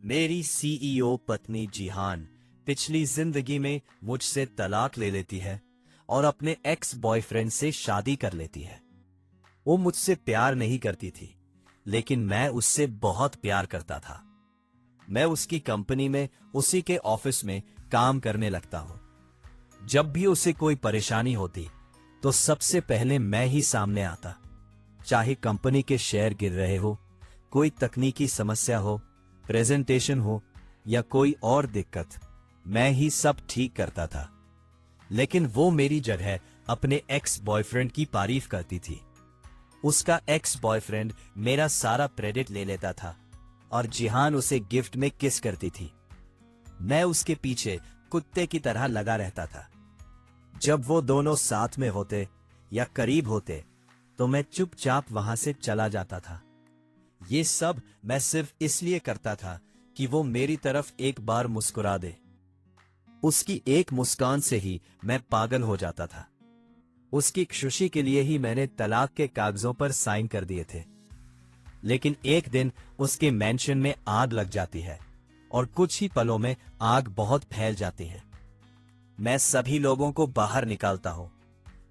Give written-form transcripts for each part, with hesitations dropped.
मेरी सीईओ पत्नी जिहान पिछली जिंदगी में मुझसे तलाक ले लेती है और अपने एक्स बॉयफ्रेंड से शादी कर लेती है। वो मुझसे प्यार नहीं करती थी, लेकिन मैं उससे बहुत प्यार करता था। मैं उसकी कंपनी में उसी के ऑफिस में काम करने लगता हूं। जब भी उसे कोई परेशानी होती तो सबसे पहले मैं ही सामने आता। चाहे कंपनी के शेयर गिर रहे हो, कोई तकनीकी समस्या हो, प्रेजेंटेशन हो या कोई और दिक्कत, मैं ही सब ठीक करता था। लेकिन वो मेरी जगह अपने एक्स बॉयफ्रेंड की तारीफ करती थी। उसका एक्स बॉयफ्रेंड मेरा सारा क्रेडिट ले लेता था और जिहान उसे गिफ्ट में किस करती थी। मैं उसके पीछे कुत्ते की तरह लगा रहता था। जब वो दोनों साथ में होते या करीब होते तो मैं चुपचाप वहां से चला जाता था। ये सब मैं सिर्फ इसलिए करता था कि वो मेरी तरफ एक बार मुस्कुरा दे। उसकी एक मुस्कान से ही मैं पागल हो जाता था। उसकी खुशी के लिए ही मैंने तलाक के कागजों पर साइन कर दिए थे। लेकिन एक दिन उसके मैंशन में आग लग जाती है और कुछ ही पलों में आग बहुत फैल जाती है। मैं सभी लोगों को बाहर निकालता हूं,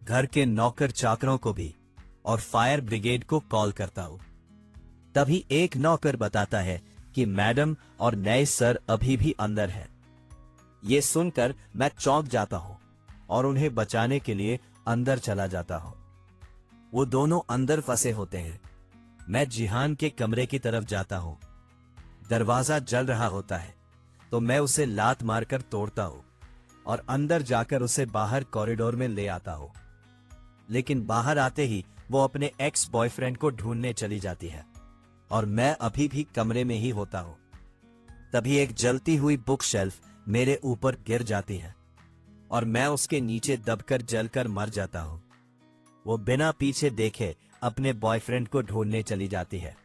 घर के नौकर चाकरों को भी, और फायर ब्रिगेड को कॉल करता हूं। तभी एक नौकर बताता है कि मैडम और नए सर अभी भी अंदर हैं। ये सुनकर मैं चौंक जाता हूं और उन्हें बचाने के लिए अंदर चला जाता हूं। वो दोनों अंदर फंसे होते हैं। मैं जिहान के कमरे की तरफ जाता हूं। दरवाजा जल रहा होता है तो मैं उसे लात मारकर तोड़ता हूं और अंदर जाकर उसे बाहर कॉरिडोर में ले आता हूं। लेकिन बाहर आते ही वो अपने एक्स बॉयफ्रेंड को ढूंढने चली जाती है और मैं अभी भी कमरे में ही होता हूं। तभी एक जलती हुई बुक शेल्फ मेरे ऊपर गिर जाती है और मैं उसके नीचे दबकर जलकर मर जाता हूं। वो बिना पीछे देखे अपने बॉयफ्रेंड को ढूंढने चली जाती है।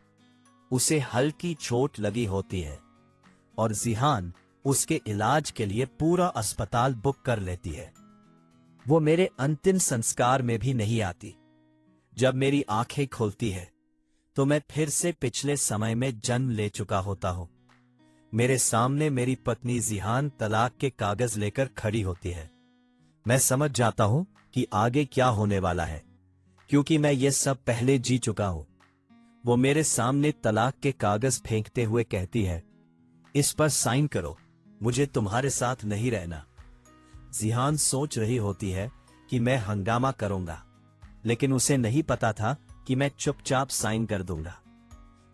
उसे हल्की चोट लगी होती है और जिहान उसके इलाज के लिए पूरा अस्पताल बुक कर लेती है। वो मेरे अंतिम संस्कार में भी नहीं आती। जब मेरी आंखें खुलती है तो मैं फिर से पिछले समय में जन्म ले चुका होता हूं। मेरे सामने मेरी पत्नी जिहान तलाक के कागज लेकर खड़ी होती है। मैं समझ जाता हूं कि आगे क्या होने वाला है, क्योंकि मैं ये सब पहले जी चुका हूं। वो मेरे सामने तलाक के कागज फेंकते हुए कहती है, इस पर साइन करो, मुझे तुम्हारे साथ नहीं रहना। जिहान सोच रही होती है कि मैं हंगामा करूंगा, लेकिन उसे नहीं पता था कि मैं चुपचाप साइन कर दूंगा।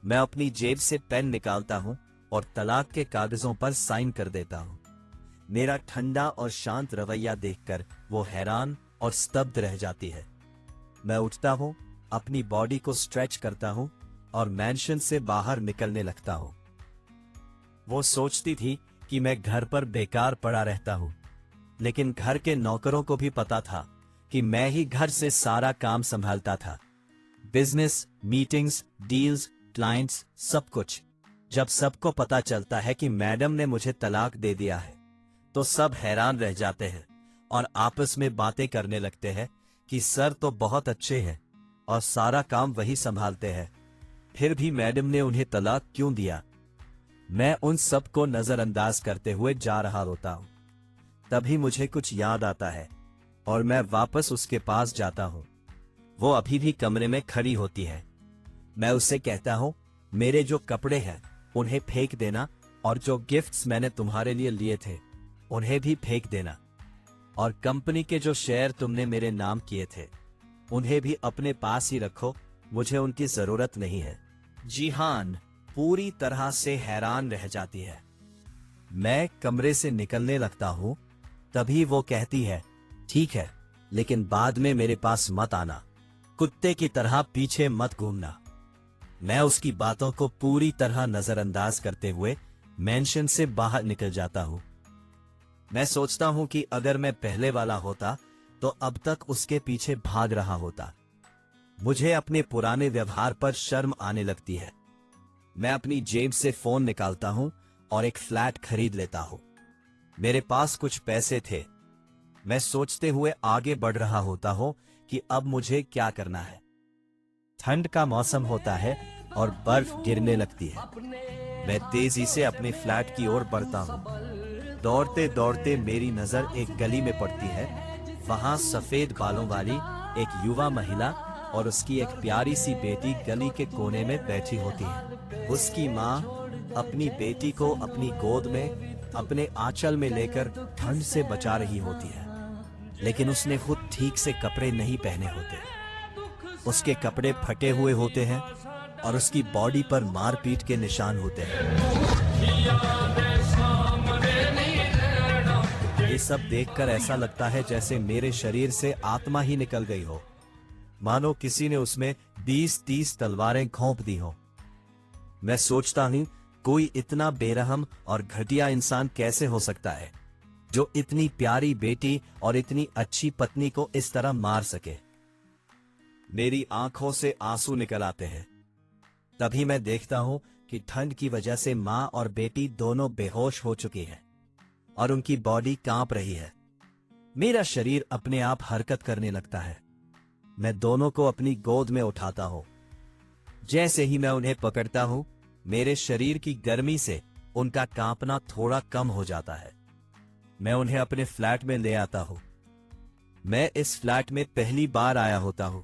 मैं अपनी जेब से पेन निकालता हूं और तलाक के कागजों पर साइन कर देता हूं। मेरा ठंडा और शांत रवैया देखकर वो हैरान और स्तब्ध रह जाती है। मैं उठता हूं, अपनी बॉडी को स्ट्रेच करता हूं और मैंशन से बाहर निकलने लगता हूं। वो सोचती थी कि मैं घर पर बेकार पड़ा रहता हूं, लेकिन घर के नौकरों को भी पता था कि मैं ही घर से सारा काम संभालता था। बिजनेस, मीटिंग्स, डील्स, क्लाइंट्स, सब कुछ। जब सबको पता चलता है कि मैडम ने मुझे तलाक दे दिया है तो सब हैरान रह जाते हैं और आपस में बातें करने लगते हैं कि सर तो बहुत अच्छे हैं और सारा काम वही संभालते हैं, फिर भी मैडम ने उन्हें तलाक क्यों दिया। मैं उन सब को नजरअंदाज करते हुए जा रहा होता हूं। तभी मुझे कुछ याद आता है और मैं वापस उसके पास जाता हूं। वो अभी भी कमरे में खड़ी होती है। मैं उससे कहता हूं, मेरे जो कपड़े हैं उन्हें फेंक देना और जो गिफ्ट्स मैंने तुम्हारे लिए लिए थे उन्हें भी फेंक देना, और कंपनी के जो शेयर तुमने मेरे नाम किए थे उन्हें भी अपने पास ही रखो, मुझे उनकी जरूरत नहीं है। जिहान पूरी तरह से हैरान रह जाती है। मैं कमरे से निकलने लगता हूं, तभी वो कहती है, ठीक है, लेकिन बाद में मेरे पास मत आना, कुत्ते की तरह पीछे मत घूमना। मैं उसकी बातों को पूरी तरह नजरअंदाज करते हुए मैंशन से बाहर निकल जाता हूं। मैं सोचता हूं कि अगर मैं पहले वाला होता तो अब तक उसके पीछे भाग रहा होता। मुझे अपने पुराने व्यवहार पर शर्म आने लगती है। मैं अपनी जेब से फोन निकालता हूं और एक फ्लैट खरीद लेता हूं। मेरे पास कुछ पैसे थे। मैं सोचते हुए आगे बढ़ रहा होता हूं कि अब मुझे क्या करना है। ठंड का मौसम होता है और बर्फ गिरने लगती है। मैं तेजी से अपने फ्लैट की ओर बढ़ता हूँ। दौड़ते दौड़ते मेरी नजर एक गली में पड़ती है। वहां सफेद बालों वाली एक युवा महिला और उसकी एक प्यारी सी बेटी गली के कोने में बैठी होती है। उसकी माँ अपनी बेटी को अपनी गोद में अपने आंचल में लेकर ठंड से बचा रही होती है, लेकिन उसने खुद ठीक से कपड़े नहीं पहने होते। उसके कपड़े फटे हुए होते हैं और उसकी बॉडी पर मारपीट के निशान होते हैं। ये सब देखकर ऐसा लगता है जैसे मेरे शरीर से आत्मा ही निकल गई हो, मानो किसी ने उसमें 20-30 तलवारें घोंप दी हो। मैं सोचता हूं, कोई इतना बेरहम और घटिया इंसान कैसे हो सकता है जो इतनी प्यारी बेटी और इतनी अच्छी पत्नी को इस तरह मार सके। मेरी आंखों से आंसू निकल आते हैं। तभी मैं देखता हूं कि ठंड की वजह से मां और बेटी दोनों बेहोश हो चुकी हैं और उनकी बॉडी कांप रही है। मेरा शरीर अपने आप हरकत करने लगता है। मैं दोनों को अपनी गोद में उठाता हूं। जैसे ही मैं उन्हें पकड़ता हूं, मेरे शरीर की गर्मी से उनका कांपना थोड़ा कम हो जाता है। मैं उन्हें अपने फ्लैट में ले आता हूं। मैं इस फ्लैट में पहली बार आया होता हूं,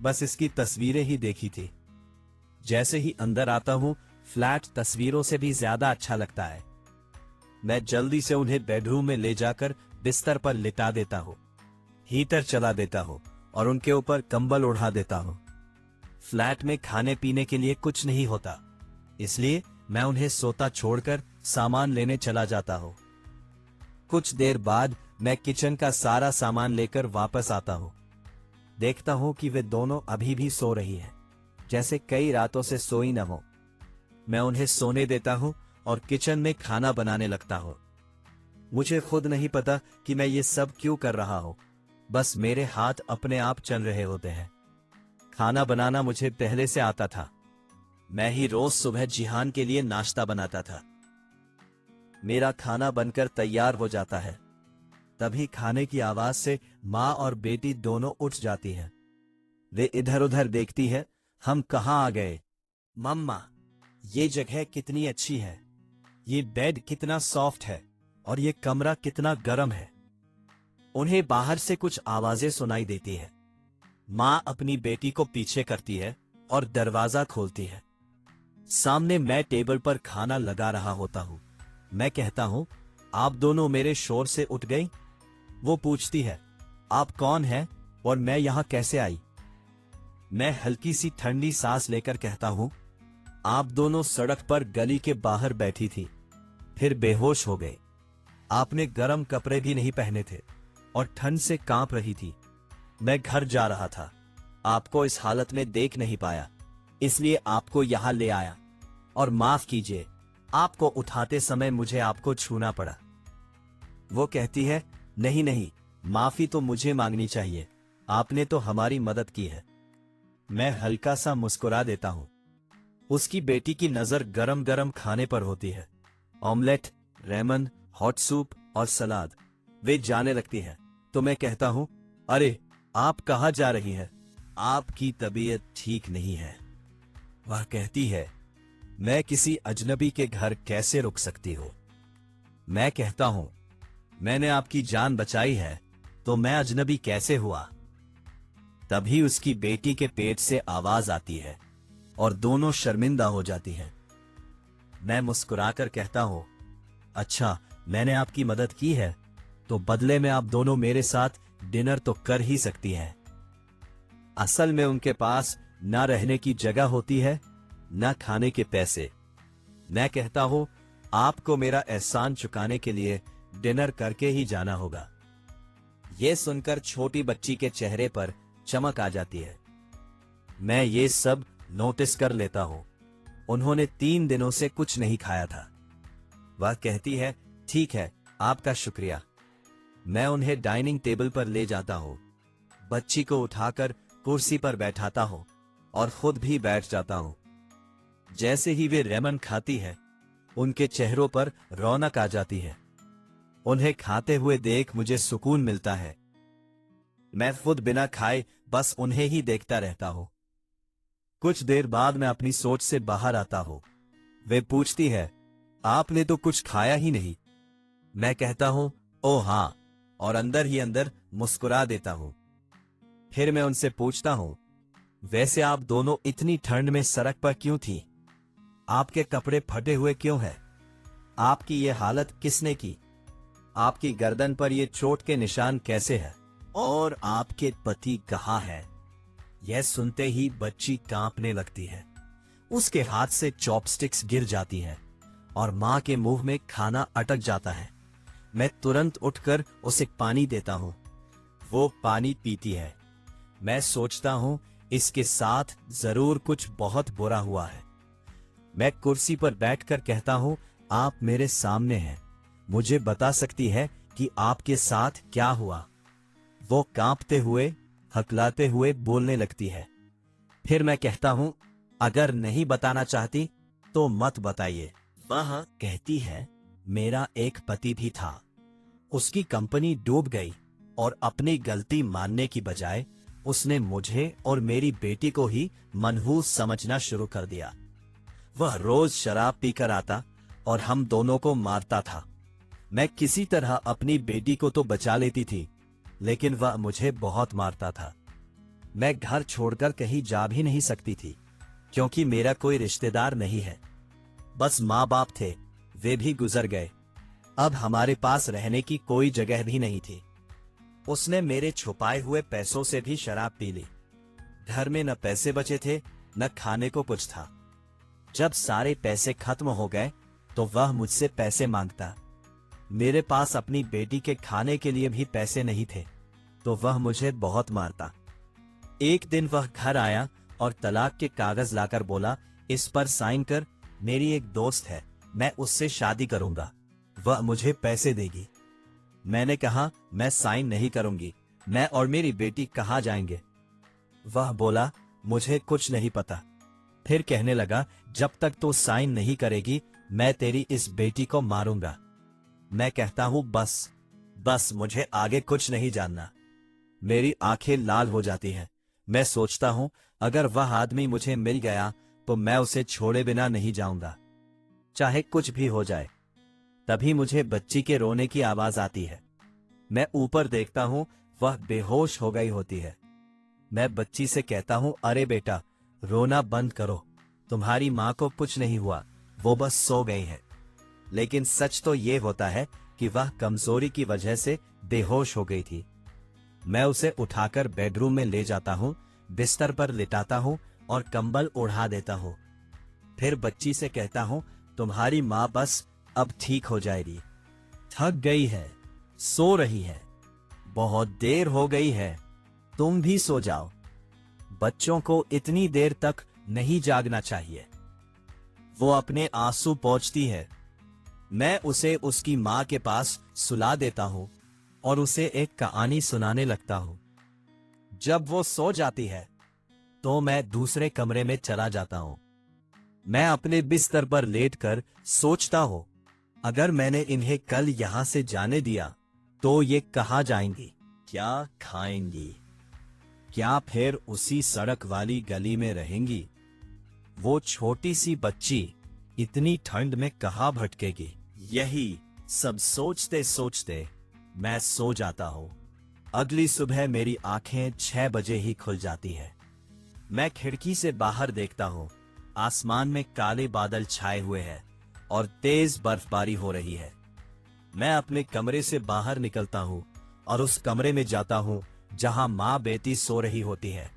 बस इसकी तस्वीरें ही देखी थी। जैसे ही अंदर आता हूं, फ्लैट तस्वीरों से भी ज्यादा अच्छा लगता है। मैं जल्दी से उन्हें बेडरूम में ले जाकर बिस्तर पर लिटा देता हूं, हीटर चला देता हूं और उनके ऊपर कंबल उड़ा देता हूं। फ्लैट में खाने पीने के लिए कुछ नहीं होता, इसलिए मैं उन्हें सोता छोड़कर सामान लेने चला जाता हूं। कुछ देर बाद मैं किचन का सारा सामान लेकर वापस आता हूं। देखता हूं कि वे दोनों अभी भी सो रही हैं, जैसे कई रातों से सोई न हो। मैं उन्हें सोने देता हूं और किचन में खाना बनाने लगता हूं। मुझे खुद नहीं पता कि मैं ये सब क्यों कर रहा हूं, बस मेरे हाथ अपने आप चल रहे होते हैं। खाना बनाना मुझे पहले से आता था। मैं ही रोज सुबह जिहान के लिए नाश्ता बनाता था। मेरा खाना बनकर तैयार हो जाता है। तभी खाने की आवाज से माँ और बेटी दोनों उठ जाती हैं। वे इधर उधर देखती है। हम कहाँ आ गए? मम्मा, ये जगह कितनी अच्छी है, ये बेड कितना सॉफ्ट है और ये कमरा कितना गर्म है। उन्हें बाहर से कुछ आवाजें सुनाई देती है। माँ अपनी बेटी को पीछे करती है और दरवाजा खोलती है। सामने मैं टेबल पर खाना लगा रहा होता हूँ। मैं कहता हूँ, आप दोनों मेरे शोर से उठ गई? वो पूछती है, आप कौन हैं और मैं यहाँ कैसे आई? मैं हल्की सी ठंडी सांस लेकर कहता हूँ, आप दोनों सड़क पर गली के बाहर बैठी थी, फिर बेहोश हो गए। आपने गर्म कपड़े भी नहीं पहने थे और ठंड से कांप रही थी। मैं घर जा रहा था, आपको इस हालत में देख नहीं पाया, इसलिए आपको यहां ले आया। और माफ कीजिए, आपको उठाते समय मुझे आपको छूना पड़ा। वो कहती है, नहीं नहीं, माफी तो मुझे मांगनी चाहिए, आपने तो हमारी मदद की है। मैं हल्का सा मुस्कुरा देता हूं। उसकी बेटी की नजर गरम गरम खाने पर होती है। ऑमलेट, रेमन, हॉट सूप और सलाद। वे जाने लगती है तो मैं कहता हूं, अरे आप कहां जा रही हैं? आपकी तबीयत ठीक नहीं है। वह कहती है, मैं किसी अजनबी के घर कैसे रुक सकती हूं? मैं कहता हूं, मैंने आपकी जान बचाई है तो मैं अजनबी कैसे हुआ? तभी उसकी बेटी के पेट से आवाज आती है और दोनों शर्मिंदा हो जाती हैं। मैं मुस्कुराकर कहता हूं, अच्छा, मैंने आपकी मदद की है तो बदले में आप दोनों मेरे साथ डिनर तो कर ही सकती हैं। असल में उनके पास ना रहने की जगह होती है, ना खाने के पैसे। मैं कहता हूं, आपको मेरा एहसान चुकाने के लिए डिनर करके ही जाना होगा। यह सुनकर छोटी बच्ची के चेहरे पर चमक आ जाती है। मैं ये सब नोटिस कर लेता हूं। उन्होंने 3 दिनों से कुछ नहीं खाया था। वह कहती है, ठीक है, आपका शुक्रिया। मैं उन्हें डाइनिंग टेबल पर ले जाता हूं, बच्ची को उठाकर कुर्सी पर बैठाता हूं और खुद भी बैठ जाता हूं। जैसे ही वे रेमन खाती है, उनके चेहरों पर रौनक आ जाती है। उन्हें खाते हुए देख मुझे सुकून मिलता है। मैं खुद बिना खाए बस उन्हें ही देखता रहता हूं। कुछ देर बाद मैं अपनी सोच से बाहर आता हूं। वे पूछती है, आपने तो कुछ खाया ही नहीं। मैं कहता हूं, ओ हाँ, और अंदर ही अंदर मुस्कुरा देता हूं। फिर मैं उनसे पूछता हूं, वैसे आप दोनों इतनी ठंड में सड़क पर क्यों थी? आपके कपड़े फटे हुए क्यों हैं? आपकी ये हालत किसने की? आपकी गर्दन पर ये चोट के निशान कैसे हैं? और आपके पति कहाँ है? यह सुनते ही बच्ची कांपने लगती है। उसके हाथ से चॉपस्टिक्स गिर जाती हैं और मां के मुंह में खाना अटक जाता है। मैं तुरंत उठकर उसे पानी देता हूं। वो पानी पीती है। मैं सोचता हूं, इसके साथ जरूर कुछ बहुत बुरा हुआ है। मैं कुर्सी पर बैठकर कहता हूं, आप मेरे सामने हैं, मुझे बता सकती है कि आपके साथ क्या हुआ? वो कांपते हुए, हकलाते हुए बोलने लगती है। फिर मैं कहता हूं, अगर नहीं बताना चाहती तो मत बताइए। वह कहती है, मेरा एक पति भी था। उसकी कंपनी डूब गई और अपनी गलती मानने की बजाय उसने मुझे और मेरी बेटी को ही मनहूस समझना शुरू कर दिया। वह रोज शराब पीकर आता और हम दोनों को मारता था। मैं किसी तरह अपनी बेटी को तो बचा लेती थी, लेकिन वह मुझे बहुत मारता था। मैं घर छोड़कर कहीं जा भी नहीं सकती थी, क्योंकि मेरा कोई रिश्तेदार नहीं है। बस माँ बाप थे, वे भी गुजर गए। अब हमारे पास रहने की कोई जगह भी नहीं थी। उसने मेरे छुपाए हुए पैसों से भी शराब पी ली। घर में न पैसे बचे थे, न खाने को कुछ था। जब सारे पैसे खत्म हो गए तो वह मुझसे पैसे मांगता। मेरे पास अपनी बेटी के खाने के लिए भी पैसे नहीं थे, तो वह मुझे बहुत मारता। एक दिन वह घर आया और तलाक के कागज लाकर बोला, इस पर साइन कर, मेरी एक दोस्त है, मैं उससे शादी करूंगा, वह मुझे पैसे देगी। मैंने कहा, मैं साइन नहीं करूंगी, मैं और मेरी बेटी कहाँ जाएंगे? वह बोला, मुझे कुछ नहीं पता। फिर कहने लगा, जब तक तो साइन नहीं करेगी मैं तेरी इस बेटी को मारूंगा। मैं कहता हूं, बस मुझे आगे कुछ नहीं जानना। मेरी आंखें लाल हो जाती हैं। मैं सोचता हूं, अगर वह आदमी मुझे मिल गया तो मैं उसे छोड़े बिना नहीं जाऊंगा, चाहे कुछ भी हो जाए। तभी मुझे बच्ची के रोने की आवाज आती है। मैं ऊपर देखता हूं, वह बेहोश हो गई होती है। मैं बच्ची से कहता हूं, अरे बेटा, रोना बंद करो, तुम्हारी मां को कुछ नहीं हुआ, वो बस सो गई है। लेकिन सच तो ये होता है कि वह कमजोरी की वजह से बेहोश हो गई थी। मैं उसे उठाकर बेडरूम में ले जाता हूं, बिस्तर पर लिटाता हूं और कंबल ओढ़ा देता हूं। फिर बच्ची से कहता हूं, तुम्हारी मां बस अब ठीक हो जाएगी, थक गई है, सो रही है, बहुत देर हो गई है, तुम भी सो जाओ। बच्चों को इतनी देर तक नहीं जागना चाहिए। वो अपने आंसू पोंछती है। मैं उसे उसकी मां के पास सुला देता हूं और उसे एक कहानी सुनाने लगता हूं। जब वो सो जाती है तो मैं दूसरे कमरे में चला जाता हूं। मैं अपने बिस्तर पर लेटकर सोचता हूं, अगर मैंने इन्हें कल यहां से जाने दिया तो ये कहां जाएंगी, क्या खाएंगी, क्या फिर उसी सड़क वाली गली में रहेंगी? वो छोटी सी बच्ची इतनी ठंड में कहां भटकेगी? यही सब सोचते सोचते मैं सो जाता हूं। अगली सुबह मेरी आंखें 6 बजे ही खुल जाती है। मैं खिड़की से बाहर देखता हूं। आसमान में काले बादल छाए हुए हैं और तेज बर्फबारी हो रही है। मैं अपने कमरे से बाहर निकलता हूं और उस कमरे में जाता हूं जहां मां बेटी सो रही होती है।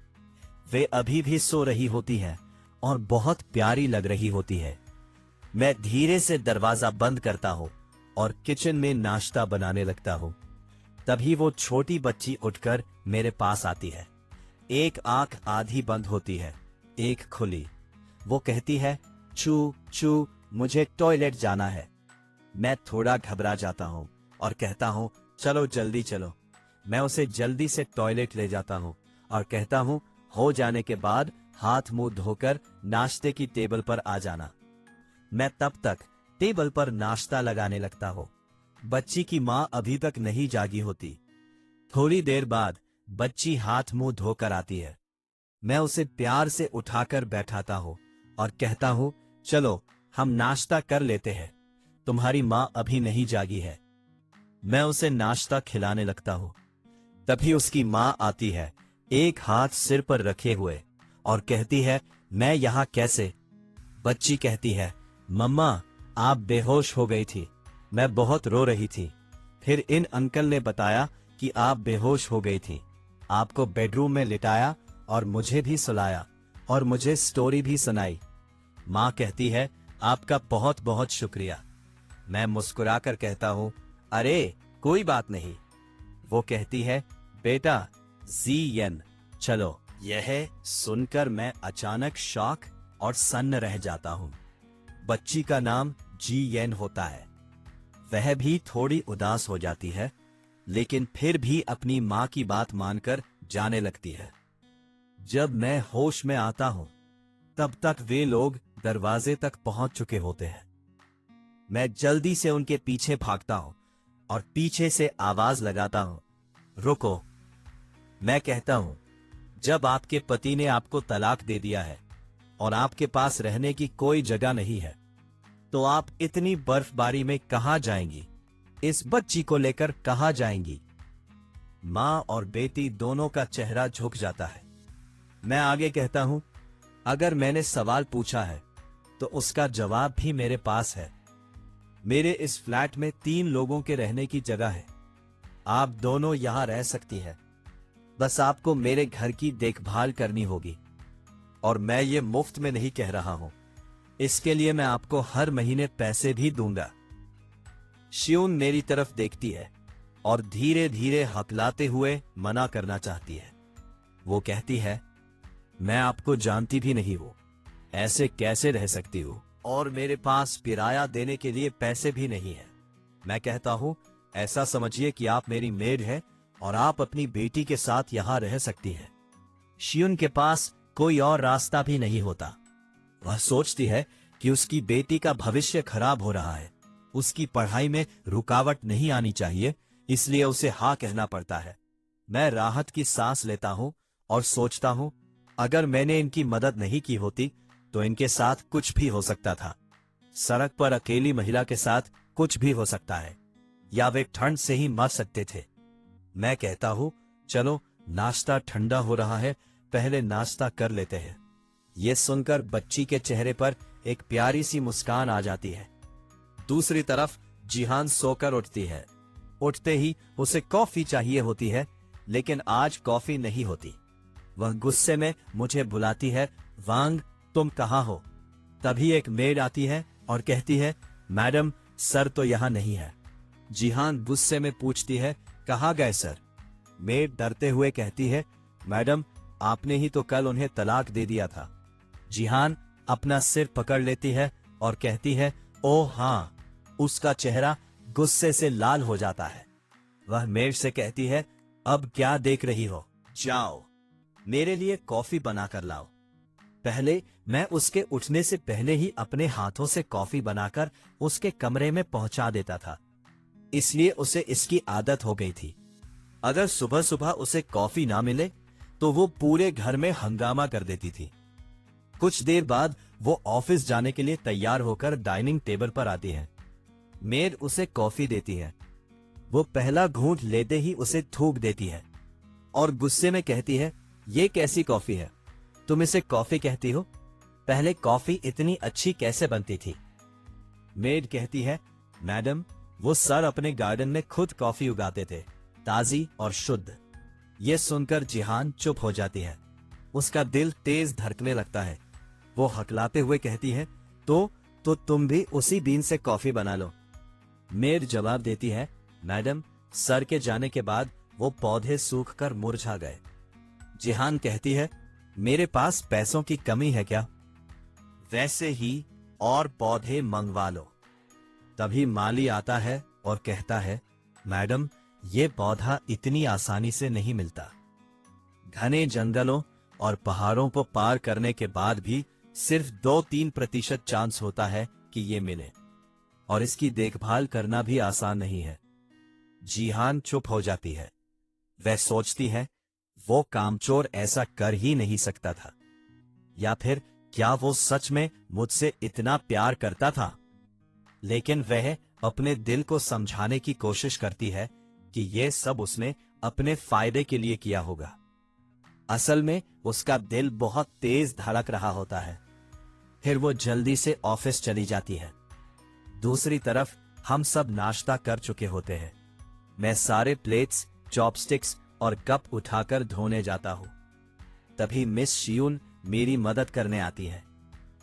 वे अभी भी सो रही होती हैं और बहुत प्यारी लग रही होती है। मैं धीरे से दरवाजा बंद करता हूं और किचन में नाश्ता बनाने लगता हूं। तभी वो छोटी बच्ची उठकर मेरे पास आती है। एक आंख आधी बंद होती है, एक खुली। वो कहती है, चू चू, मुझे टॉयलेट जाना है। मैं थोड़ा घबरा जाता हूं और कहता हूं, चलो जल्दी चलो। मैं उसे जल्दी से टॉयलेट ले जाता हूं और कहता हूं, हो जाने के बाद हाथ मुंह धोकर नाश्ते की टेबल पर आ जाना। मैं तब तक टेबल पर नाश्ता लगाने लगता हूं। बच्ची की मां अभी तक नहीं जागी होती। थोड़ी देर बाद बच्ची हाथ मुंह धोकर आती है। मैं उसे प्यार से उठाकर बैठाता हूं और कहता हूं, चलो हम नाश्ता कर लेते हैं, तुम्हारी माँ अभी नहीं जागी है। मैं उसे नाश्ता खिलाने लगता हूँ। तभी उसकी माँ आती है, एक हाथ सिर पर रखे हुए, और कहती है, मैं यहाँ कैसे? बच्ची कहती है, मम्मा आप बेहोश हो गई थी, मैं बहुत रो रही थी। फिर इन अंकल ने बताया कि आप बेहोश हो गई थी, आपको बेडरूम में लिटाया और मुझे भी सुलाया और मुझे स्टोरी भी सुनाई। माँ कहती है, आपका बहुत बहुत शुक्रिया। मैं मुस्कुराकर कहता हूँ, अरे कोई बात नहीं। वो कहती है, बेटा ज़ीएन चलो। यह सुनकर मैं अचानक शॉक और सन्न रह जाता हूँ। बच्ची का नाम जीएन होता है। वह भी थोड़ी उदास हो जाती है, लेकिन फिर भी अपनी माँ की बात मानकर जाने लगती है। जब मैं होश में आता हूँ, तब तक वे लोग दरवाजे तक पहुंच चुके होते हैं। मैं जल्दी से उनके पीछे भागता हूं और पीछे से आवाज लगाता हूं, रुको। मैं कहता हूं, जब आपके पति ने आपको तलाक दे दिया है और आपके पास रहने की कोई जगह नहीं है, तो आप इतनी बर्फबारी में कहां जाएंगी? इस बच्ची को लेकर कहां जाएंगी? मां और बेटी दोनों का चेहरा झुक जाता है। मैं आगे कहता हूं, अगर मैंने सवाल पूछा है तो उसका जवाब भी मेरे पास है। मेरे इस फ्लैट में 3 लोगों के रहने की जगह है। आप दोनों यहां रह सकती हैं। बस आपको मेरे घर की देखभाल करनी होगी, और मैं ये मुफ्त में नहीं कह रहा हूं। इसके लिए मैं आपको हर महीने पैसे भी दूंगा। शियून मेरी तरफ देखती है और धीरे धीरे हकलाते हुए मना करना चाहती है। वो कहती है, मैं आपको जानती भी नहीं हूं, ऐसे कैसे रह सकती हूं? और मेरे पास किराया देने के लिए पैसे भी नहीं है। मैं कहता हूं, ऐसा समझिए कि आप मेरी मेड है और आप अपनी बेटी के साथ यहां रह सकती हैं। शियून के पास कोई और रास्ता भी नहीं होता। वह सोचती है कि उसकी बेटी का भविष्य खराब हो रहा है, उसकी पढ़ाई में रुकावट नहीं आनी चाहिए, इसलिए उसे हाँ कहना पड़ता है। मैं राहत की सांस लेता हूं और सोचता हूं, अगर मैंने इनकी मदद नहीं की होती तो इनके साथ कुछ भी हो सकता था। सड़क पर अकेली महिला के साथ कुछ भी हो सकता है, या वे ठंड से ही मर सकते थे। मैं कहता हूं, चलो नाश्ता ठंडा हो रहा है, पहले नाश्ता कर लेते हैं। ये सुनकर बच्ची के चेहरे पर एक प्यारी सी मुस्कान आ जाती है। दूसरी तरफ जिहान सोकर उठती है। उठते ही उसे कॉफी चाहिए होती है, लेकिन आज कॉफी नहीं होती। वह गुस्से में मुझे बुलाती है, वांग तुम कहाँ हो? तभी एक मेड आती है और कहती है, मैडम सर तो यहाँ नहीं है। जिहान गुस्से में पूछती है, कहाँ गए सर? मेड डरते हुए कहती है, मैडम आपने ही तो कल उन्हें तलाक दे दिया था। जिहान अपना सिर पकड़ लेती है और कहती है, ओह हाँ। उसका चेहरा गुस्से से लाल हो जाता है। वह मेड से कहती है, अब क्या देख रही हो? जाओ मेरे लिए कॉफी बनाकर लाओ। पहले मैं उसके उठने से पहले ही अपने हाथों से कॉफी बनाकर उसके कमरे में पहुंचा देता था, इसलिए उसे इसकी आदत हो गई थी। अगर सुबह सुबह उसे कॉफी ना मिले तो वो पूरे घर में हंगामा कर देती थी। कुछ देर बाद वो ऑफिस जाने के लिए तैयार होकर डाइनिंग टेबल पर आती है। मेड उसे कॉफी देती है। वो पहला घूंट लेते ही उसे थूक देती है और गुस्से में कहती है, ये कैसी कॉफी है? तुम इसे कॉफी कहती हो? पहले कॉफी इतनी अच्छी कैसे बनती थी? मेड कहती है, मैडम वो सर अपने गार्डन में खुद कॉफी उगाते थे, ताजी और शुद्ध। ये सुनकर जिहान चुप हो जाती है। उसका दिल तेज धड़कने लगता है। वो हकलाते हुए कहती है, तो तुम भी उसी बीन से कॉफी बना लो। मेड जवाब देती है, मैडम सर के जाने के बाद वो पौधे सूखकर मुरझा गए। जिहान कहती है, मेरे पास पैसों की कमी है क्या? वैसे ही और पौधे मंगवा लो। तभी माली आता है और कहता है, मैडम ये पौधा इतनी आसानी से नहीं मिलता। घने जंगलों और पहाड़ों को पार करने के बाद भी सिर्फ 2-3% चांस होता है कि ये मिले, और इसकी देखभाल करना भी आसान नहीं है। जिहान चुप हो जाती है। वह सोचती है, वो कामचोर ऐसा कर ही नहीं सकता था, या फिर क्या वो सच में मुझसे इतना प्यार करता था? लेकिन वह अपने दिल को समझाने की कोशिश करती है कि यह सब उसने अपने फायदे के लिए किया होगा। असल में उसका दिल बहुत तेज धड़क रहा होता है। फिर वो जल्दी से ऑफिस चली जाती है। दूसरी तरफ हम सब नाश्ता कर चुके होते हैं। मैं सारे प्लेट्स, चॉपस्टिक्स और कप उठाकर धोने जाता हूं। तभी मिस शियून मेरी मदद करने आती है,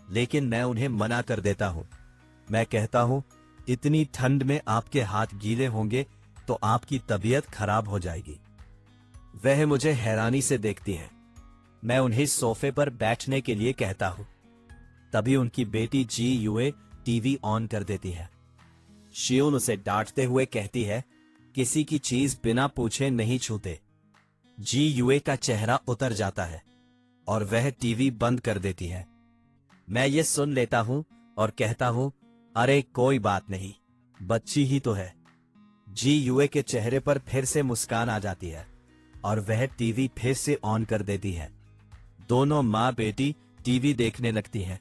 लेकिन मैं उन्हें मना कर देता हूं। मैं कहता हूं, इतनी ठंड में आपके हाथ गीले होंगे तो आपकी तबीयत खराब हो जाएगी। वह मुझे हैरानी से देखती है। मैं उन्हें सोफे पर बैठने के लिए कहता हूं। तभी उनकी बेटी जी यूए टीवी ऑन कर देती है। शियून उसे डांटते हुए कहती है, किसी की चीज बिना पूछे नहीं छूते। जी यूए का चेहरा उतर जाता है और वह टीवी बंद कर देती है। मैं ये सुन लेता हूं और कहता हूं, अरे कोई बात नहीं, बच्ची ही तो है। जी यूए के चेहरे पर फिर से मुस्कान आ जाती है और वह टीवी फिर से ऑन कर देती है। दोनों माँ बेटी टीवी देखने लगती हैं।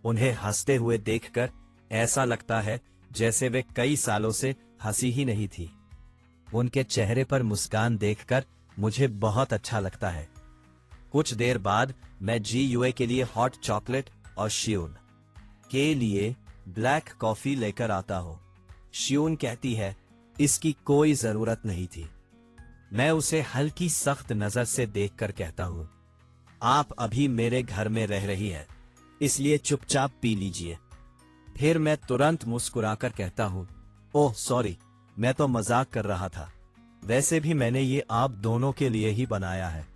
उन्हें हंसते हुए देखकर ऐसा लगता है जैसे वे कई सालों से हंसी ही नहीं थी। उनके चेहरे पर मुस्कान देखकर मुझे बहुत अच्छा लगता है। कुछ देर बाद मैं जी यूए के लिए हॉट चॉकलेट और शियून के लिए ब्लैक कॉफी लेकर आता हूं। शियून कहती है, इसकी कोई जरूरत नहीं थी। मैं उसे हल्की सख्त नजर से देखकर कहता हूं, आप अभी मेरे घर में रह रही है, इसलिए चुपचाप पी लीजिए। फिर मैं तुरंत मुस्कुराकर कहता हूं, ओह सॉरी, मैं तो मजाक कर रहा था। वैसे भी मैंने ये आप दोनों के लिए ही बनाया है।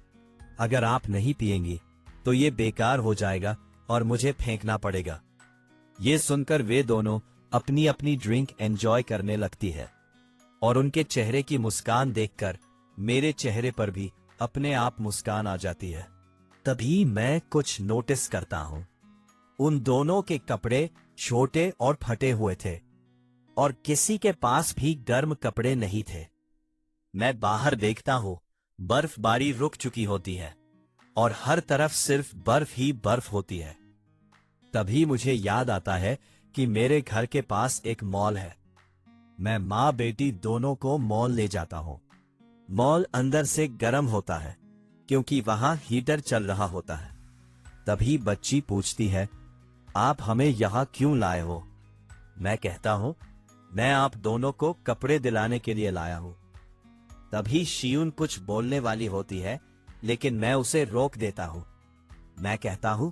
अगर आप नहीं पिएंगी तो ये बेकार हो जाएगा और मुझे फेंकना पड़ेगा। ये सुनकर वे दोनों अपनी अपनी ड्रिंक एंजॉय करने लगती है और उनके चेहरे की मुस्कान देखकर मेरे चेहरे पर भी अपने आप मुस्कान आ जाती है। तभी मैं कुछ नोटिस करता हूं। उन दोनों के कपड़े छोटे और फटे हुए थे और किसी के पास भी गर्म कपड़े नहीं थे। मैं बाहर देखता हूं, बर्फबारी रुक चुकी होती है और हर तरफ सिर्फ बर्फ ही बर्फ होती है। तभी मुझे याद आता है कि मेरे घर के पास एक मॉल है। मैं माँ बेटी दोनों को मॉल ले जाता हूं। मॉल अंदर से गर्म होता है क्योंकि वहां हीटर चल रहा होता है। तभी बच्ची पूछती है, आप हमें यहां क्यों लाए हो? मैं कहता हूं, मैं आप दोनों को कपड़े दिलाने के लिए लाया हूं। तभी शियून कुछ बोलने वाली होती है, लेकिन मैं उसे रोक देता हूं। मैं कहता हूं,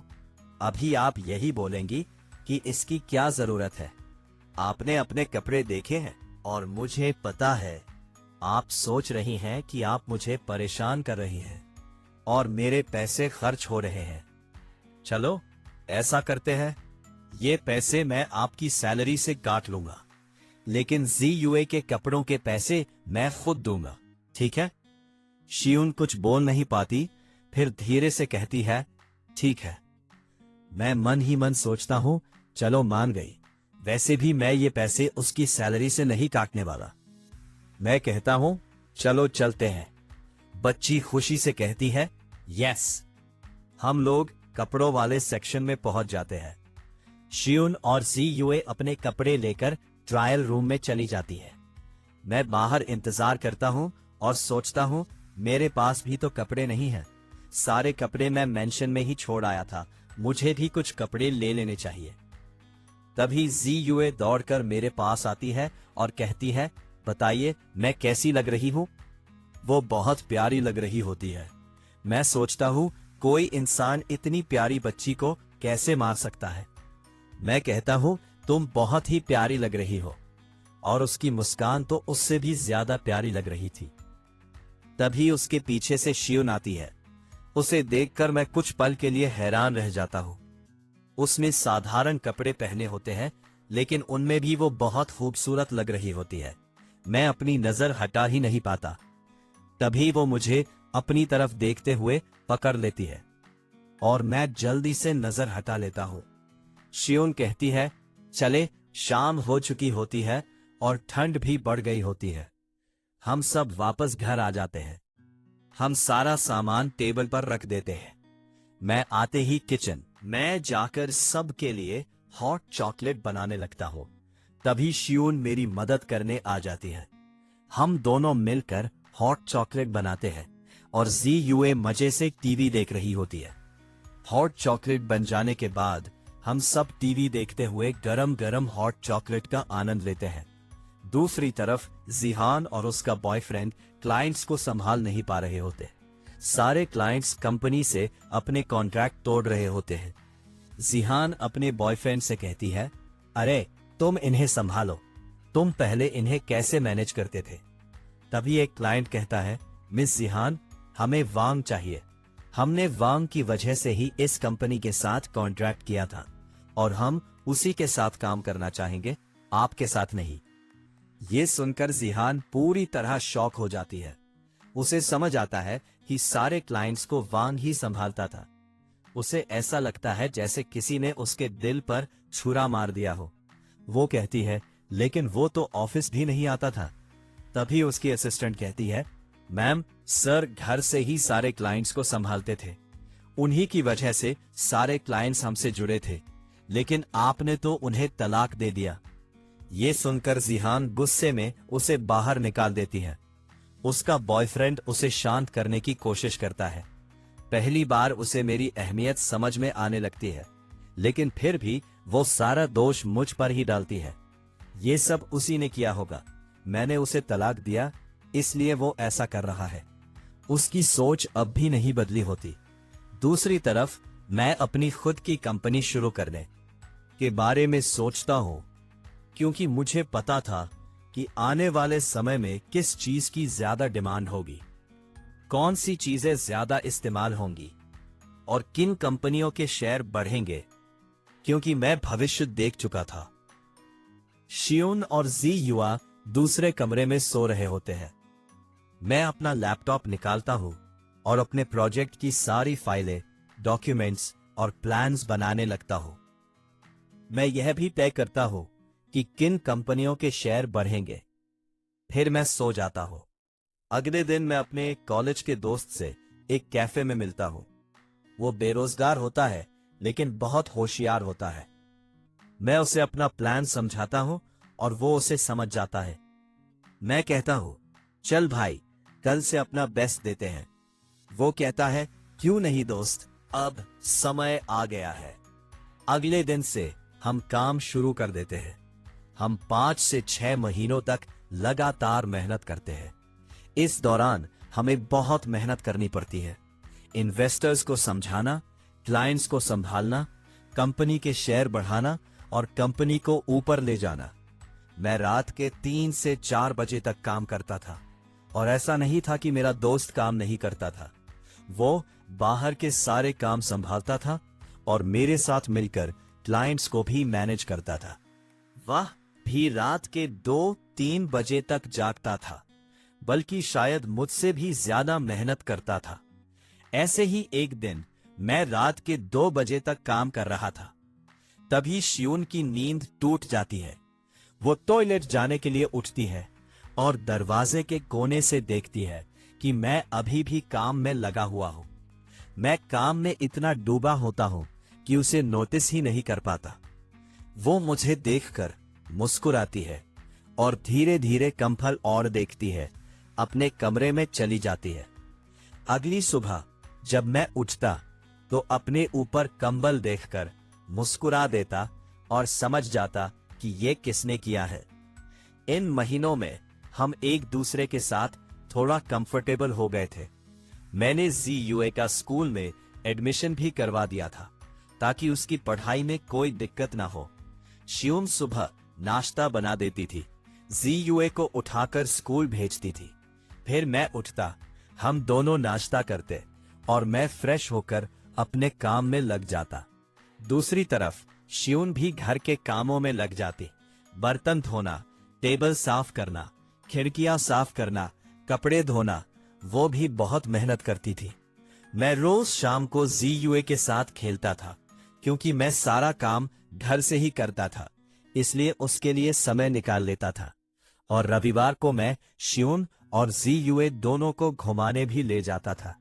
अभी आप यही बोलेंगी कि इसकी क्या जरूरत है? आपने अपने कपड़े देखे हैं और मुझे पता है आप सोच रही हैं कि आप मुझे परेशान कर रही हैं और मेरे पैसे खर्च हो रहे हैं। चलो ऐसा करते हैं, ये पैसे मैं आपकी सैलरी से काट लूंगा, लेकिन जी यूए के कपड़ों के पैसे मैं खुद दूंगा, ठीक है? शियून कुछ बोल नहीं पाती, फिर धीरे से कहती है, ठीक है। मैं मन ही मन सोचता हूं, चलो मान गई। वैसे भी मैं ये पैसे उसकी सैलरी से नहीं काटने वाला। मैं कहता हूं, चलो चलते हैं। बच्ची खुशी से कहती है, यस। हम लोग कपड़ों वाले सेक्शन में पहुंच जाते हैं। शियून और जी यूए अपने कपड़े लेकर ट्रायल रूम में चली जाती है। मैं बाहर इंतजार करता हूं और सोचता हूं, मेरे पास भी तो कपड़े नहीं हैं। सारे कपड़े मैं मेंशन में ही छोड़ आया था, मुझे भी कुछ कपड़े ले लेने चाहिए। तभी जी यूए दौड़कर मेरे पास आती है और कहती है, बताइए मैं कैसी लग रही हूं? वो बहुत प्यारी लग रही होती है। मैं सोचता हूं, कोई इंसान इतनी प्यारी बच्ची को कैसे मार सकता है? मैं कहता हूं, तुम बहुत ही प्यारी लग रही हो। और उसकी मुस्कान तो उससे भी ज्यादा प्यारी लग रही थी। तभी उसके पीछे से शियून आती है। उसे देखकर मैं कुछ पल के लिए हैरान रह जाता हूं। उसने साधारण कपड़े पहने होते हैं, लेकिन उनमें भी वो बहुत खूबसूरत लग रही होती है। मैं अपनी नजर हटा ही नहीं पाता। तभी वो मुझे अपनी तरफ देखते हुए पकड़ लेती है और मैं जल्दी से नजर हटा लेता हूं। शियून कहती है, चले, शाम हो चुकी होती है और ठंड भी बढ़ गई होती है। हम सब वापस घर आ जाते हैं। हम सारा सामान टेबल पर रख देते हैं। मैं आते ही किचन मैं जाकर सबके लिए हॉट चॉकलेट बनाने लगता हूँ। तभी शियून मेरी मदद करने आ जाती है। हम दोनों मिलकर हॉट चॉकलेट बनाते हैं और जी यूए मजे से टीवी देख रही होती है। हॉट चॉकलेट बन जाने के बाद हम सब टीवी देखते हुए गरम गरम हॉट चॉकलेट का आनंद लेते हैं। दूसरी तरफ जिहान और उसका बॉयफ्रेंड क्लाइंट्स को संभाल नहीं पा रहे होते। सारे क्लाइंट्स कंपनी से अपने कॉन्ट्रैक्ट तोड़ रहे होते हैं। जिहान अपने बॉयफ्रेंड से कहती है, अरे तुम इन्हें संभालो, तुम पहले इन्हें कैसे मैनेज करते थे। तभी एक क्लाइंट कहता है, मिस जिहान, हमें वांग चाहिए। हमने वांग की वजह से ही इस कंपनी के साथ कॉन्ट्रैक्ट किया था और हम उसी के साथ काम करना चाहेंगे, आपके साथ नहीं। ये सुनकर जिहान पूरी तरह शॉक हो जाती है। उसे समझ आता है कि सारे क्लाइंट्स को वांग ही संभालता था। उसे ऐसा लगता है जैसे किसी ने उसके दिल पर छुरा मार दिया हो। वो कहती है, लेकिन वो तो ऑफिस भी नहीं आता था। तभी उसकी असिस्टेंट कहती है, मैम, सर घर से ही सारे क्लाइंट्स को संभालते थे। उन्हीं की वजह से सारे क्लाइंट्स हमसे जुड़े थे, लेकिन आपने तो उन्हें तलाक दे दिया। ये सुनकर जिहान गुस्से में उसे बाहर निकाल देती है। उसका बॉयफ्रेंड उसे शांत करने की कोशिश करता है। पहली बार उसे मेरी अहमियत समझ में आने लगती है, लेकिन फिर भी वो सारा दोष मुझ पर ही डालती है। ये सब उसी ने किया होगा। मैंने उसे तलाक दिया, इसलिए वो ऐसा कर रहा है। उसकी सोच अब भी नहीं बदली होती। दूसरी तरफ मैं अपनी खुद की कंपनी शुरू करने के बारे में सोचता हूं, क्योंकि मुझे पता था कि आने वाले समय में किस चीज की ज्यादा डिमांड होगी, कौन सी चीजें ज्यादा इस्तेमाल होंगी और किन कंपनियों के शेयर बढ़ेंगे, क्योंकि मैं भविष्य देख चुका था। शियून और जी युआ दूसरे कमरे में सो रहे होते हैं। मैं अपना लैपटॉप निकालता हूं और अपने प्रोजेक्ट की सारी फाइलें, डॉक्यूमेंट्स और प्लान्स बनाने लगता हूं। मैं यह भी तय करता हूं कि किन कंपनियों के शेयर बढ़ेंगे। फिर मैं सो जाता हूं। अगले दिन मैं अपने कॉलेज के दोस्त से एक कैफे में मिलता हूं। वो बेरोजगार होता है, लेकिन बहुत होशियार होता है। मैं उसे अपना प्लान समझाता हूं और वो उसे समझ जाता है। मैं कहता हूं, चल भाई, कल से अपना बेस्ट देते हैं। वो कहता है, क्यों नहीं दोस्त, अब समय आ गया है। अगले दिन से हम काम शुरू कर देते हैं। हम 5 से 6 महीनों तक लगातार मेहनत करते हैं। इस दौरान हमें बहुत मेहनत करनी पड़ती है। इन्वेस्टर्स को समझाना, क्लाइंट्स को संभालना, कंपनी के शेयर बढ़ाना और कंपनी को ऊपर ले जाना। मैं रात के 3 से 4 बजे तक काम करता था और ऐसा नहीं था कि मेरा दोस्त काम नहीं करता था। वो बाहर के सारे काम संभालता था और मेरे साथ मिलकर क्लाइंट्स को भी मैनेज करता था। वह भी रात के 2-3 बजे तक जागता था, बल्कि शायद मुझसे भी ज्यादा मेहनत करता था। ऐसे ही एक दिन मैं रात के 2 बजे तक काम कर रहा था। तभी शियून की नींद टूट जाती है। वो टॉयलेट जाने के लिए उठती है और दरवाजे के कोने से देखती है कि मैं अभी भी काम में लगा हुआ हूं। मैं काम में इतना डूबा होता हूं कि उसे नोटिस ही नहीं कर पाता। वो मुझे देखकर मुस्कुराती है और धीरे धीरे कंफल और देखती है, अपने कमरे में चली जाती है। अगली सुबह जब मैं उठता तो अपने ऊपर कंबल देखकर मुस्कुरा देता और समझ जाता कि ये किसने किया है। इन महीनों में हम एक दूसरे के साथ थोड़ा कंफर्टेबल हो गए थे। मैंने जी यूए का स्कूल में एडमिशन भी करवा दिया था ताकि उसकी पढ़ाई में कोई दिक्कत ना हो। शियून सुबह नाश्ता बना देती थी, जी यूए को उठाकर स्कूल भेजती थी। फिर मैं उठता, हम दोनों नाश्ता करते और मैं फ्रेश होकर अपने काम में लग जाता। दूसरी तरफ शियून भी घर के कामों में लग जाती। बर्तन धोना, टेबल साफ करना, खिड़कियां साफ करना, कपड़े धोना। वो भी बहुत मेहनत करती थी। मैं रोज शाम को जी यूए के साथ खेलता था, क्योंकि मैं सारा काम घर से ही करता था, इसलिए उसके लिए समय निकाल लेता था। और रविवार को मैं शियून और जी यूए दोनों को घुमाने भी ले जाता था।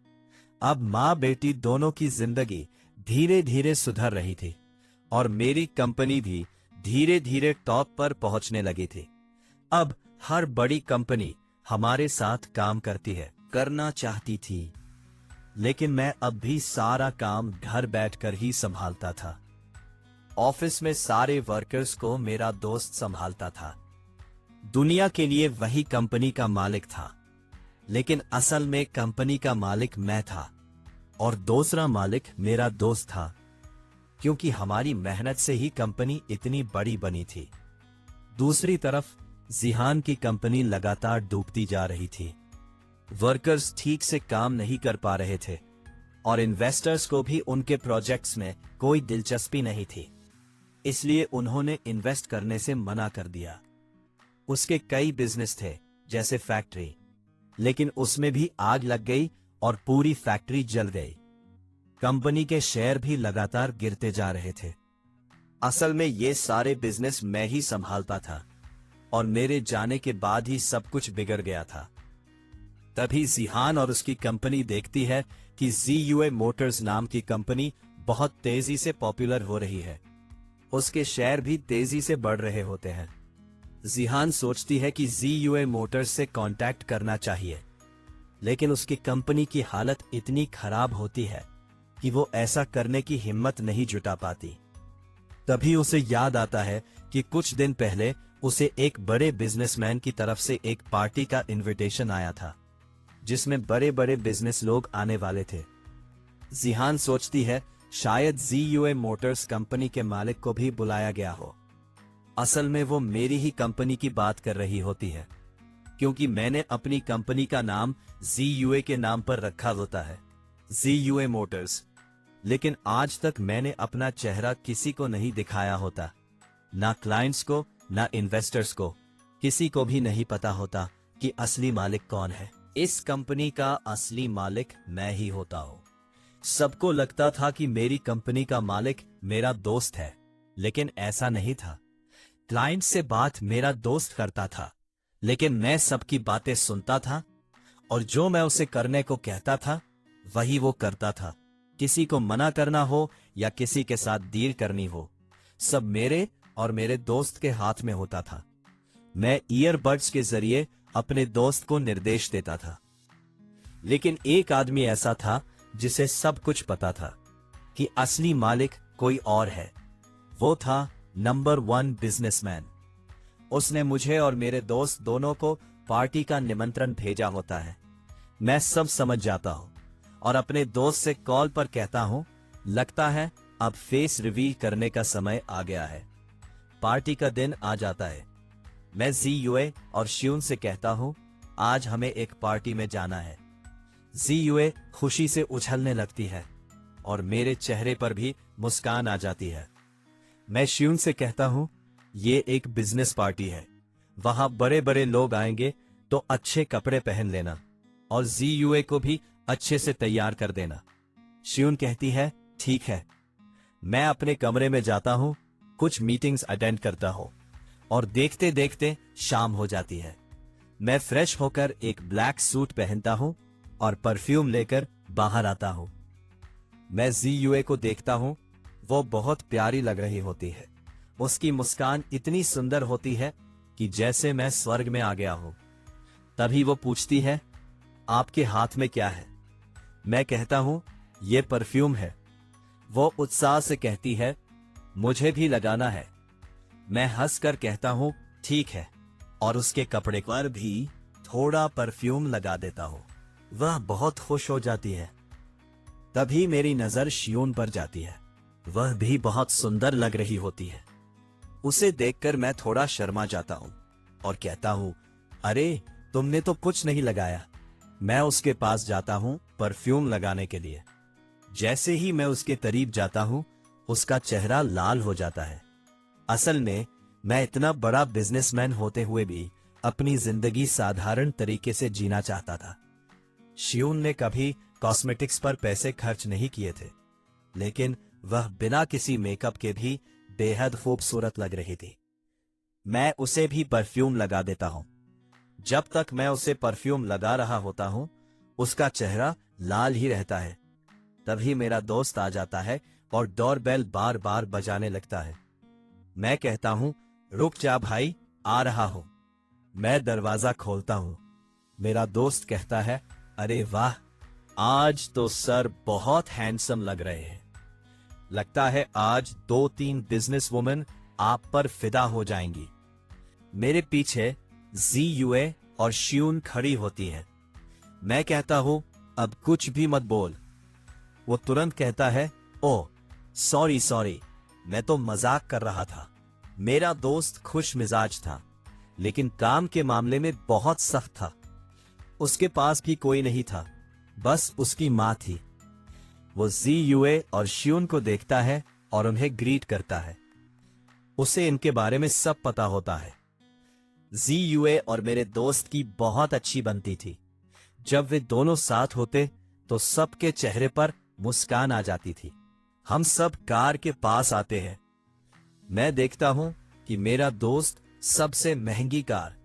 अब माँ बेटी दोनों की जिंदगी धीरे धीरे सुधर रही थी और मेरी कंपनी भी धीरे धीरे टॉप पर पहुंचने लगी थी। अब हर बड़ी कंपनी हमारे साथ काम करना चाहती थी, लेकिन मैं अब भी सारा काम घर बैठकर ही संभालता था। ऑफिस में सारे वर्कर्स को मेरा दोस्त संभालता था। दुनिया के लिए वही कंपनी का मालिक था, लेकिन असल में कंपनी का मालिक मैं था और दूसरा मालिक मेरा दोस्त था, क्योंकि हमारी मेहनत से ही कंपनी इतनी बड़ी बनी थी। दूसरी तरफ जिहान की कंपनी लगातार डूबती जा रही थी। वर्कर्स ठीक से काम नहीं कर पा रहे थे और इन्वेस्टर्स को भी उनके प्रोजेक्ट्स में कोई दिलचस्पी नहीं थी, इसलिए उन्होंने इन्वेस्ट करने से मना कर दिया। उसके कई बिजनेस थे, जैसे फैक्ट्री, लेकिन उसमें भी आग लग गई और पूरी फैक्ट्री जल गई। कंपनी के शेयर भी लगातार गिरते जा रहे थे। असल में ये सारे बिजनेस मैं ही संभालता था और मेरे जाने के बाद ही सब कुछ बिगड़ गया था। तभी जिहान और उसकी कंपनी देखती है कि ZUA मोटर्स नाम की कंपनी बहुत तेजी से पॉपुलर हो रही है। उसके शेयर भी तेजी से बढ़ रहे होते हैं। जिहान सोचती है कि ZUA मोटर्स से कांटेक्ट करना चाहिए, लेकिन उसकी कंपनी की हालत इतनी खराब होती है कि वो ऐसा करने की हिम्मत नहीं जुटा पाती। तभी उसे याद आता है कि कुछ दिन पहले उसे एक बड़े बिजनेसमैन की तरफ से एक पार्टी का इनविटेशन आया था, जिसमें बड़े बड़े बिजनेस लोग आने वाले थे। जिहान सोचती है शायद ZUA मोटर्स कंपनी के मालिक को भी बुलाया गया हो। असल में वो मेरी ही कंपनी की बात कर रही होती है, क्योंकि मैंने अपनी कंपनी का नाम ZUA के नाम पर रखा होता है, ZUA मोटर्स। लेकिन आज तक मैंने अपना चेहरा किसी को नहीं दिखाया होता, ना क्लाइंट्स को, ना इन्वेस्टर्स को। किसी को भी नहीं पता होता कि असली मालिक कौन है। इस कंपनी का असली मालिक मैं ही होता हूं। सबको लगता था कि मेरी कंपनी का मालिक मेरा दोस्त है, लेकिन ऐसा नहीं था। क्लाइंट से बात मेरा दोस्त करता था, लेकिन मैं सबकी बातें सुनता था और जो मैं उसे करने को कहता था वही वो करता था। किसी को मना करना हो या किसी के साथ डील करनी हो, सब मेरे और मेरे दोस्त के हाथ में होता था। मैं ईयरबड्स के जरिए अपने दोस्त को निर्देश देता था। लेकिन एक आदमी ऐसा था जिसे सब कुछ पता था कि असली मालिक कोई और है। वो था नंबर 1 बिजनेसमैन। उसने मुझे और मेरे दोस्त दोनों को पार्टी का निमंत्रण भेजा होता है। मैं सब समझ जाता हूं और अपने दोस्त से कॉल पर कहता हूं, लगता है अब फेस रिवील करने का समय आ गया है। पार्टी का दिन आ जाता है। मैं ZUA और श्यून से कहता हूं, आज हमें एक पार्टी में जाना है। ZUA खुशी से उछलने लगती है और मेरे चेहरे पर भी मुस्कान आ जाती है। मैं श्यून से कहता हूं, ये एक बिजनेस पार्टी है, वहां बड़े बड़े लोग आएंगे, तो अच्छे कपड़े पहन लेना और ZUA को भी अच्छे से तैयार कर देना। श्यून कहती है, ठीक है। मैं अपने कमरे में जाता हूं, कुछ मीटिंग्स अटेंड करता हूं और देखते देखते शाम हो जाती है। मैं फ्रेश होकर एक ब्लैक सूट पहनता हूं और परफ्यूम लेकर बाहर आता हूं। मैं ZUA को देखता हूं, वो बहुत प्यारी लग रही होती है। उसकी मुस्कान इतनी सुंदर होती है कि जैसे मैं स्वर्ग में आ गया हूं। तभी वो पूछती है, आपके हाथ में क्या है? मैं कहता हूं, ये परफ्यूम है। वो उत्साह से कहती है, मुझे भी लगाना है। मैं हंसकर कहता हूं, ठीक है, और उसके कपड़े पर भी थोड़ा परफ्यूम लगा देता हूं। वह बहुत खुश हो जाती है। तभी मेरी नजर श्यून पर जाती है। वह भी बहुत सुंदर लग रही होती है। उसे देखकर मैं थोड़ा शर्मा जाता हूं और कहता हूं, अरे तुमने तो कुछ नहीं लगाया। मैं उसके पास जाता हूं परफ्यूम लगाने के लिए। जैसे ही मैं उसके करीब जाता हूं, उसका चेहरा लाल हो जाता है। असल में मैं इतना बड़ा बिजनेसमैन होते हुए भी अपनी जिंदगी साधारण तरीके से जीना चाहता था। श्यून ने कभी कॉस्मेटिक्स पर पैसे खर्च नहीं किए थे, लेकिन वह बिना किसी मेकअप के भी बेहद खूबसूरत लग रही थी। मैं उसे भी परफ्यूम लगा देता हूं। जब तक मैं उसे परफ्यूम लगा रहा होता हूं, उसका चेहरा लाल ही रहता है। तभी मेरा दोस्त आ जाता है और डोरबेल बार बार बजाने लगता है। मैं कहता हूं, रुक जा भाई, आ रहा हूं। मैं दरवाजा खोलता हूं। मेरा दोस्त कहता है, अरे वाह, आज तो सर बहुत हैंडसम लग रहे हैं। लगता है आज 2-3 बिजनेस वुमेन आप पर फिदा हो जाएंगी। मेरे पीछे ज़ीयूए और श्यून खड़ी होती हैं। मैं कहता हूं, अब कुछ भी मत बोल। वो तुरंत कहता है, ओह सॉरी, मैं तो मजाक कर रहा था। मेरा दोस्त खुश मिजाज था, लेकिन काम के मामले में बहुत सख्त था। उसके पास भी कोई नहीं था, बस उसकी मां थी। वो ज़ीयूए और श्यून को देखता है और उन्हें ग्रीट करता है। उसे इनके बारे में सब पता होता है। ज़ीयूए और मेरे दोस्त की बहुत अच्छी बनती थी। जब वे दोनों साथ होते तो सबके चेहरे पर मुस्कान आ जाती थी। हम सब कार के पास आते हैं। मैं देखता हूं कि मेरा दोस्त सबसे महंगी कार